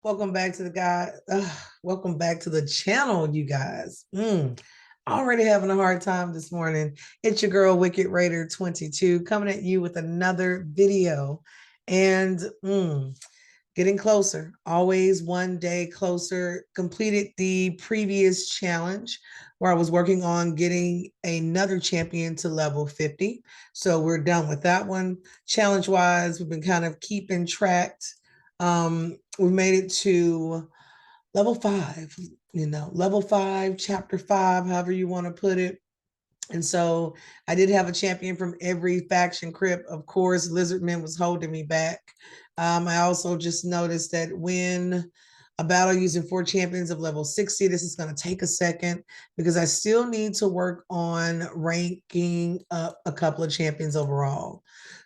Welcome back to the guy. Welcome back to the channel, you guys. Already having a hard time this morning. It's your girl, Wicked Raider 22, coming at you with another video. And getting closer, always one day closer. Completed the previous challenge where I was working on getting another champion to level 50. So we're done with that one. Challenge wise, we've been kind of keeping track. We made it to level 5, level 5, chapter 5, however you want to put it. And so I did have a champion from every faction crypt. Of course, Lizardman was holding me back. I also just noticed that when a battle using 4 champions of level 60, this is going to take a second because I still need to work on ranking up a couple of champions overall.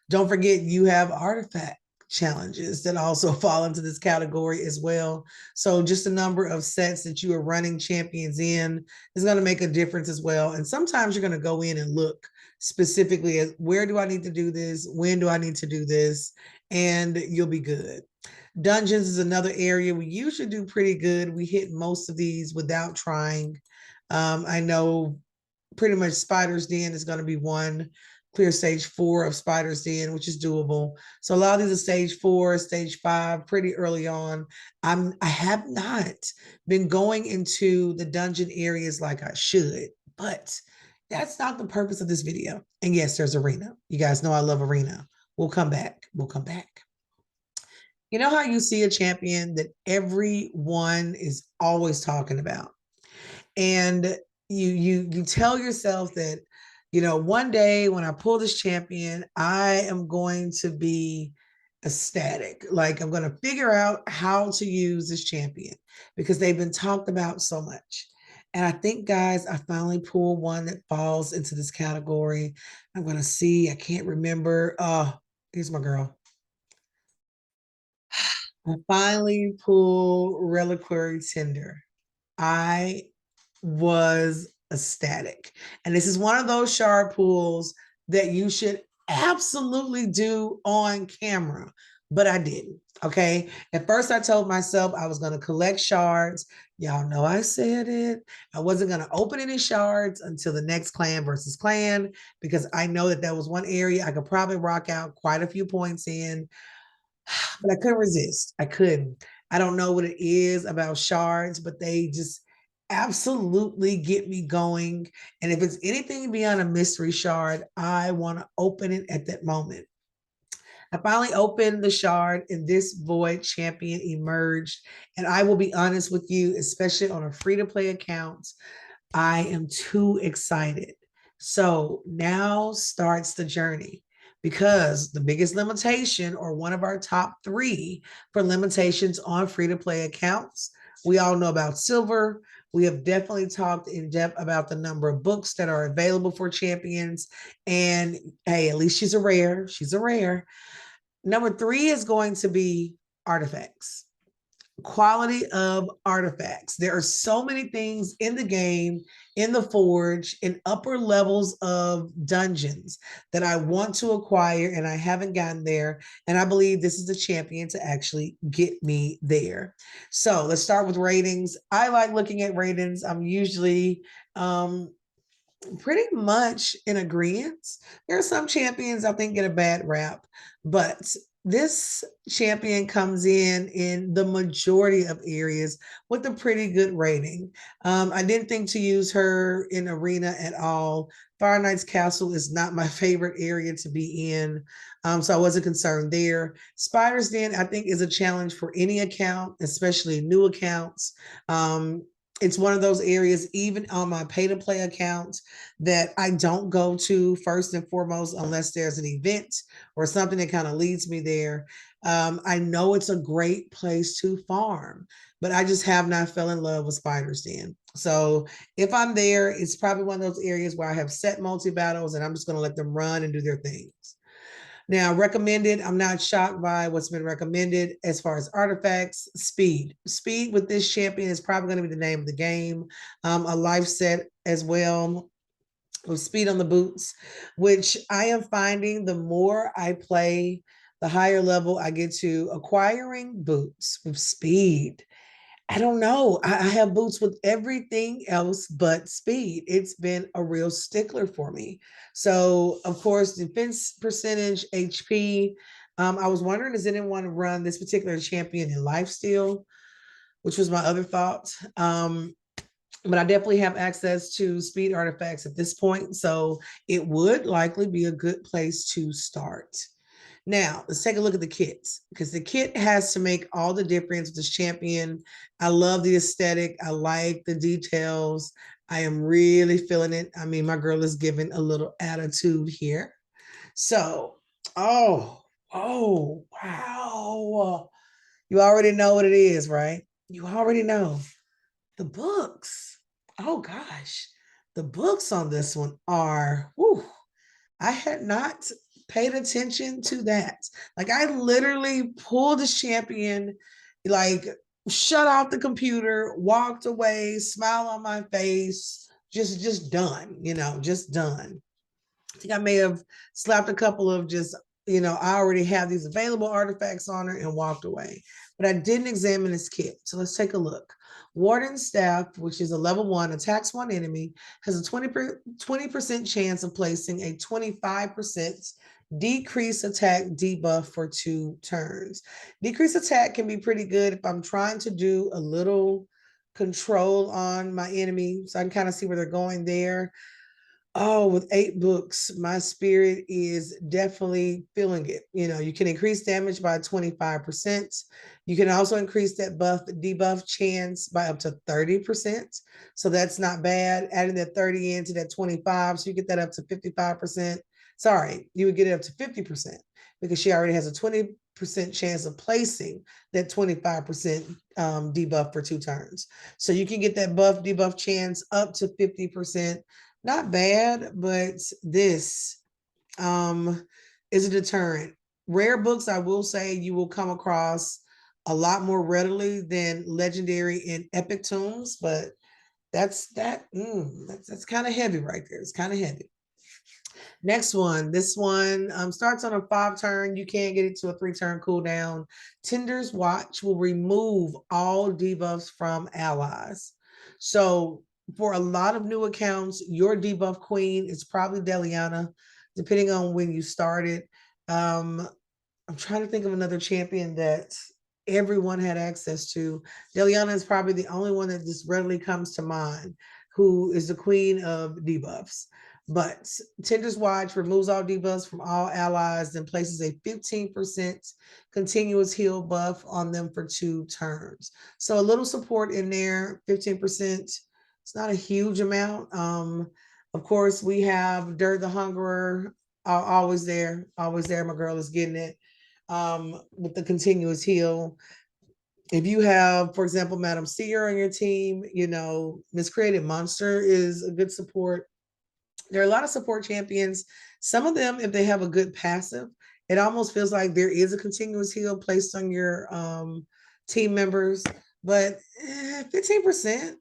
Don't forget, you have artifact challenges that also fall into this category as well. So just the number of sets that you are running champions in is going to make a difference as well. And sometimes you're going to go in and look specifically at where do I need to do this? When do I need to do this? And you'll be good. Dungeons is another area we usually do pretty good. We hit most of these without trying. I know pretty much Spider's Den is going to be one. Clear stage 4 of Spider's Den, which is doable. So a lot of these are stage 4, stage 5, pretty early on. I have not been going into the dungeon areas like I should, but that's not the purpose of this video. And yes, there's arena. You guys know I love arena. We'll come back. We'll come back. You know how you see a champion that everyone is always talking about, and you tell yourself that, one day when I pull this champion, I am going to be ecstatic. Like, I'm going to figure out how to use this champion because they've been talked about so much. And I think, guys, I finally pulled one that falls into this category. I'm going to see. I can't remember. Here's my girl. I finally pulled Reliquary Tender. I was ecstatic. And this is one of those shard pulls that you should absolutely do on camera, but I didn't. Okay. At first, I told myself I was going to collect shards. Y'all know I said it. I wasn't going to open any shards until the next clan versus clan because I know that that was one area I could probably rock out quite a few points in, but I couldn't resist. I couldn't. I don't know what it is about shards, but they just absolutely get me going. And if it's anything beyond a mystery shard, I want to open it at that moment. I finally opened the shard and this void champion emerged. And I will be honest with you, especially on a free to play account, I am too excited. So now starts the journey because the biggest limitation, or one of our top 3 for limitations on free to play accounts, we all know about silver. We have definitely talked in depth about the number of books that are available for champions. And hey, at least she's a rare. She's a rare. Number 3 is going to be artifacts. Quality of artifacts. There are so many things in the game, in the forge, in upper levels of dungeons that I want to acquire and I haven't gotten there. And I believe this is the champion to actually get me there. So let's start with ratings. I like looking at ratings. I'm usually pretty much in agreement. There are some champions I think get a bad rap, but this champion comes in the majority of areas with a pretty good rating. I didn't think to use her in arena at all. Fire Knight's Castle is not my favorite area to be in, so I wasn't concerned there. Spider's Den, I think, is a challenge for any account, especially new accounts. It's one of those areas, even on my pay to play accounts, that I don't go to first and foremost unless there's an event or something that kind of leads me there. I know it's a great place to farm, but I just have not fell in love with Spider's Den. So if I'm there, it's probably one of those areas where I have set multi battles and I'm just going to let them run and do their things. Now, recommended, I'm not shocked by what's been recommended as far as artifacts. Speed. Speed with this champion is probably going to be the name of the game. A life set as well with speed on the boots, which I am finding the more I play, The higher level, I get to acquiring boots with speed. I don't know. I have boots with everything else but speed. It's been a real stickler for me. So, of course, defense percentage, HP. I was wondering, does anyone run this particular champion in lifesteal, which was my other thought. But I definitely have access to speed artifacts at this point. So it would likely be a good place to start. Now, let's take a look at the kits because the kit has to make all the difference with this champion. I love the aesthetic. I like the details. I am really feeling it. I mean, my girl is giving a little attitude here. So, wow. You already know what it is, right? You already know the books. Oh gosh, the books on this one are, whew, I had not paid attention to that. Like I literally pulled the champion, like shut off the computer, walked away, smile on my face, just done, just done. I think I may have slapped a couple of just, I already have these available artifacts on her and walked away. But I didn't examine this kit. So let's take a look. Warden's Staff, which is a level 1, attacks one enemy, has a 20% chance of placing a 25% decrease attack debuff for 2 turns. Decrease attack can be pretty good if I'm trying to do a little control on my enemy so I can kind of see where they're going there. Oh, with 8 books, my spirit is definitely feeling it. You can increase damage by 25%. You can also increase that debuff chance by up to 30%. So that's not bad. Adding that 30 into that 25, so you get that up to 55%. Sorry, you would get it up to 50% because she already has a 20% chance of placing that 25% debuff for 2 turns. So you can get that debuff chance up to 50%. Not bad, but this is a deterrent. Rare books, I will say, you will come across a lot more readily than legendary and epic tomes, but that's kind of heavy right there. It's kind of heavy. Next one, this one starts on a 5-turn. You can get it to a 3-turn cooldown. Tender's Watch will remove all debuffs from allies. So for a lot of new accounts, your debuff queen is probably Deliana, depending on when you started. I'm trying to think of another champion that everyone had access to. Deliana is probably the only one that just readily comes to mind, who is the queen of debuffs. But Tender's Watch removes all debuffs from all allies and places a 15% continuous heal buff on them for 2 turns. So a little support in there, 15%. It's not a huge amount. Of course, we have Dirt the Hungerer, always there, always there. My girl is getting it with the continuous heal. If you have, for example, Madam Seer on your team, Miscreated Monster is a good support. There are a lot of support champions. Some of them, if they have a good passive, it almost feels like there is a continuous heal placed on your team members. But 15%,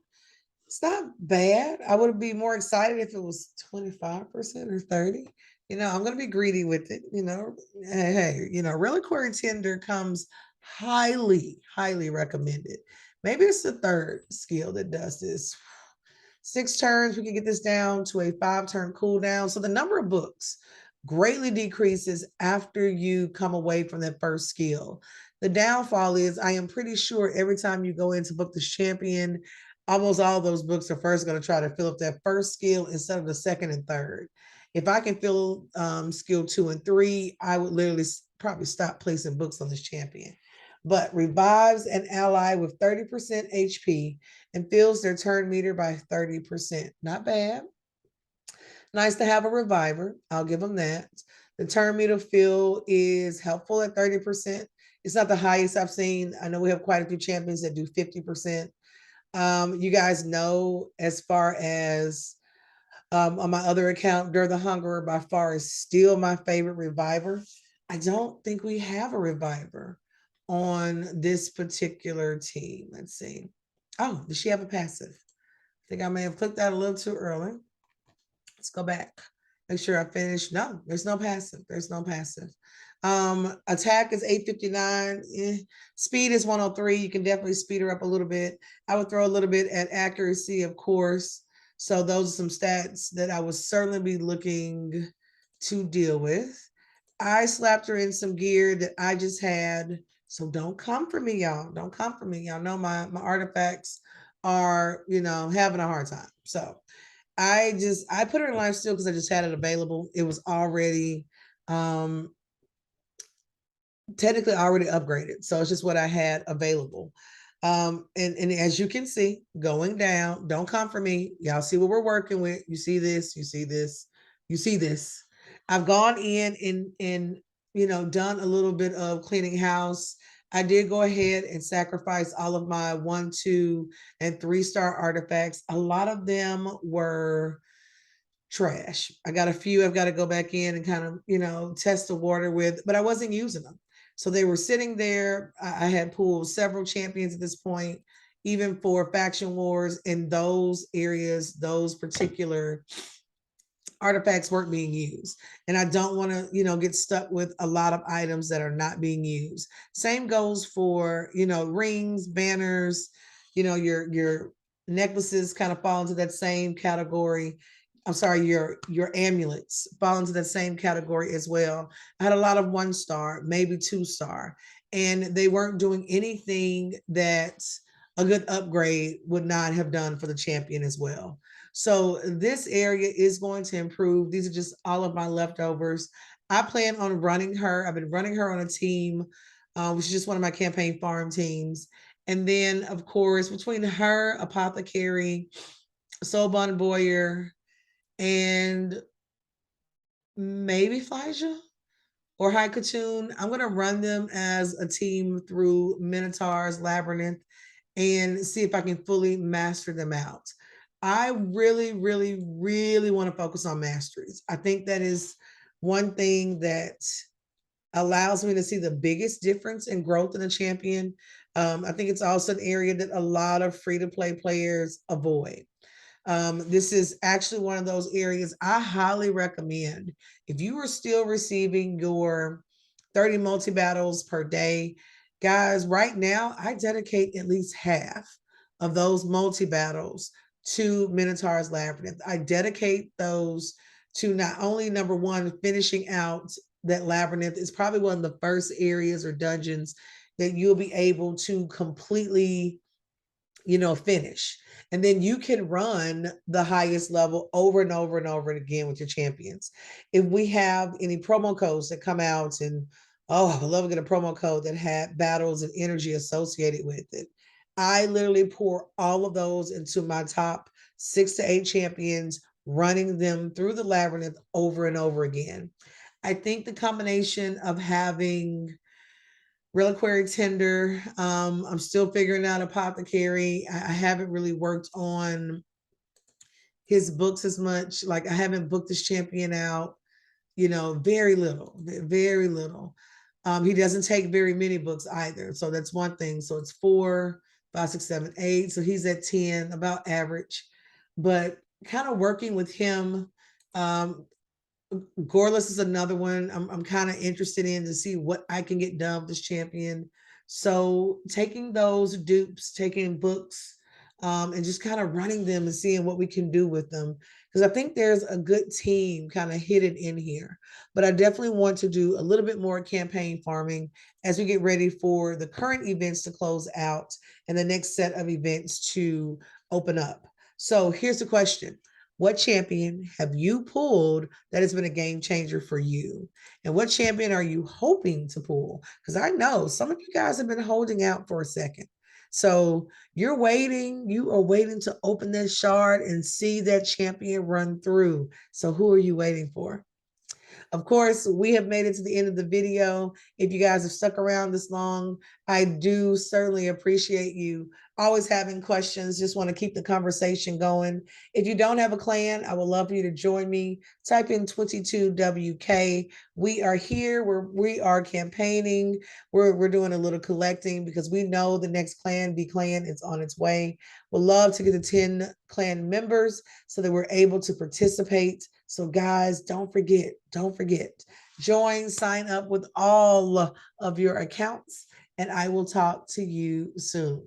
it's not bad. I would be more excited if it was 25% or 30. I'm going to be greedy with it. Hey, Reliquary Tender comes highly recommended. Maybe it's the 3rd skill that does this. 6 turns, we can get this down to a 5-turn cooldown. So the number of books greatly decreases after you come away from that first skill. The downfall is I am pretty sure every time you go in to book this champion, almost all those books are first going to try to fill up that first skill instead of the 2nd and 3rd. If I can fill skill 2 and 3, I would literally probably stop placing books on this champion. But revives an ally with 30% HP and fills their turn meter by 30%. Not bad. Nice to have a reviver. I'll give them that. The turn meter fill is helpful at 30%. It's not the highest I've seen. I know we have quite a few champions that do 50%. You guys know, as far as on my other account, Dur the Hungerer by far is still my favorite reviver. I don't think we have a reviver on this particular team. Let's see. Oh, does she have a passive? I think I may have clicked that a little too early. Let's go back. Make sure I finish. No, there's no passive. There's no passive. Attack is 859. Speed is 103. You can definitely speed her up a little bit. I would throw a little bit at accuracy, of course. So those are some stats that I would certainly be looking to deal with. I slapped her in some gear that I just had. So don't come for me, y'all. Don't come for me. Y'all know my artifacts are, having a hard time. So I put her in life steal because I just had it available. It was already technically already upgraded. So it's just what I had available. And as you can see, going down, don't come for me. Y'all see what we're working with. You see this, you see this, you see this. I've gone in and done a little bit of cleaning house. I did go ahead and sacrifice all of my 1, 2, and 3-star artifacts. A lot of them were trash. I got a few I've got to go back in and kind of, test the water with, but I wasn't using them. So they were sitting there. I had pulled several champions at this point, even for faction wars in those areas, those particular artifacts weren't being used. And I don't want to, get stuck with a lot of items that are not being used. Same goes for, rings, banners, your necklaces kind of fall into that same category. I'm sorry, your amulets fall into that same category as well. I had a lot of 1-star, maybe 2-star, and they weren't doing anything that a good upgrade would not have done for the champion as well. So this area is going to improve. These are just all of my leftovers. I plan on running her. I've been running her on a team, which is just one of my campaign farm teams. And then, of course, between her, Apothecary, Soulbond Boyer, and maybe Flyja or High Katoon, I'm going to run them as a team through Minotaur's Labyrinth and see if I can fully master them out. I really, really, really want to focus on masteries. I think that is one thing that allows me to see the biggest difference in growth in a champion. I think it's also an area that a lot of free-to-play players avoid. This is actually one of those areas I highly recommend. If you are still receiving your 30 multi-battles per day, guys, right now, I dedicate at least half of those multi-battles to Minotaur's Labyrinth. I dedicate those to not only, number one, finishing out that labyrinth. Is probably one of the first areas or dungeons that you'll be able to completely finish. And then you can run the highest level over and over and over again with your champions. If we have any promo codes that come out, and I would love to get a promo code that had battles and energy associated with it. I literally pour all of those into my top 6 to 8 champions, running them through the labyrinth over and over again. I think the combination of having Reliquary Tender. I'm still figuring out Apothecary. I haven't really worked on his books as much. Like, I haven't booked this champion out, very little, very little. He doesn't take very many books either. So that's one thing. So it's 4, 5, 6, 7, 8. So he's at 10, about average. But kind of working with him, Goreless is another one I'm kind of interested in to see what I can get done with this champion. So taking those dupes, taking books, and just kind of running them and seeing what we can do with them. Because I think there's a good team kind of hidden in here. But I definitely want to do a little bit more campaign farming as we get ready for the current events to close out and the next set of events to open up. So here's the question. What champion have you pulled that has been a game changer for you? And what champion are you hoping to pull? Because I know some of you guys have been holding out for a second. So you are waiting to open that shard and see that champion run through. So who are you waiting for? Of course, we have made it to the end of the video. If you guys have stuck around this long, I do certainly appreciate you always having questions. Just want to keep the conversation going. If you don't have a clan, I would love for you to join me. Type in 22WK. We are here. We are campaigning. We're doing a little collecting because we know the next clan, B clan, is on its way. We'd love to get the 10 clan members so that we're able to participate. So guys, don't forget, Join, sign up with all of your accounts, and I will talk to you soon.